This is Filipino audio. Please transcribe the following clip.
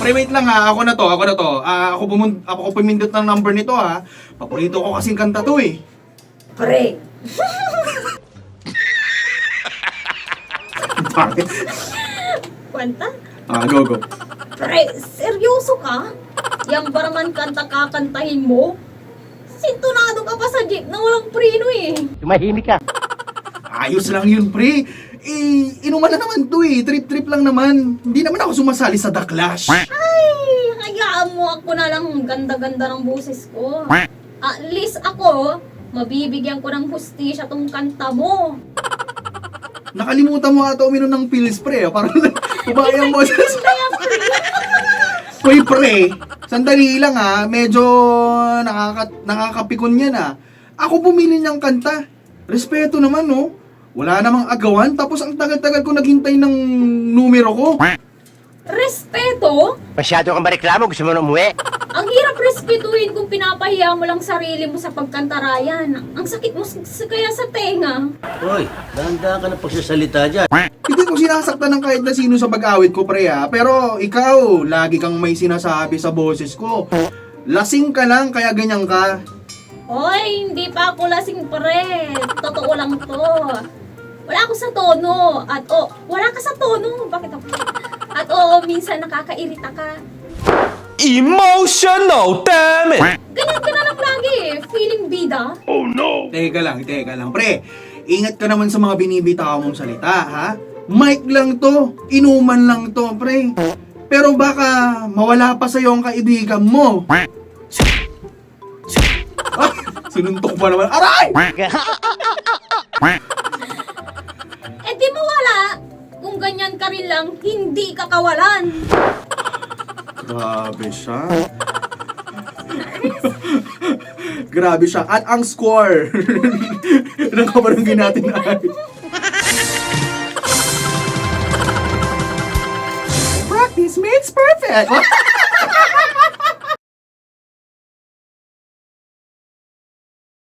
Pre, wait lang ha. Ako na to. Ako pumindot ng number nito ha. Paborito ko kasing kanta to eh. Pre, Bakit? kwenta? Go. Pre, seryoso ka? Yang baraman kanta kakantahin mo? Sintonado ka pa sa jeep na walang preno eh. Tumahimik ka. Ayos lang yun, pre. Inuman na naman to eh. Trip-trip lang naman. Hindi naman ako sumasali sa The Clash. Ay, hayaan mo ako na lang ganda-ganda ng boses ko. At least ako, mabibigyan ko ng hustisya tong kanta mo. Nakalimutan mo ata uminom ng pills, pre. Parang kumayang mo. Kaya pre, Uy, pre. Sandali lang ha. Medyo nakakapikon yan ha. Ako bumili ng kanta. Respeto naman, no? Wala namang agawan. Tapos ang tagal-tagal ko naghintay ng numero ko. respeto? Masyado kang mareklamo, gusto mo na umuwi? Ang hirap respetuhin kung pinapahiya mo lang sarili mo sa pagkantarayan. Ang sakit mo kaya sa tenga. Hoy, dahan-dahan ka na pagsasalita dyan. Hindi ko sinasaktan ng kahit na sino sa pag-awit ko, pre ha. Pero ikaw, lagi kang may sinasabi sa boses ko. Lasing ka lang, kaya ganyan ka. Hoy, hindi pa ako lasing pre. Totoo lang to. Wala ako sa tono. At wala ka sa tono. Bakit ako? At minsan nakakairita ka. Emotional, damn it! Ganyan ka na lang lagi. Feeling bida. Teka lang, pre. Ingat ka naman sa mga binibitaw mong salita, ha? Mic lang to, inuman lang to, pre. Pero baka mawala pa sa'yo ang kaibigan mo. Ah, sinuntok pa naman. Aray! Eh di mawala. Kung ganyan ka rin lang, hindi ka kawalan. Grabe siya. Grabe siya. At ang score ng kabarangay natin ay practice makes perfect.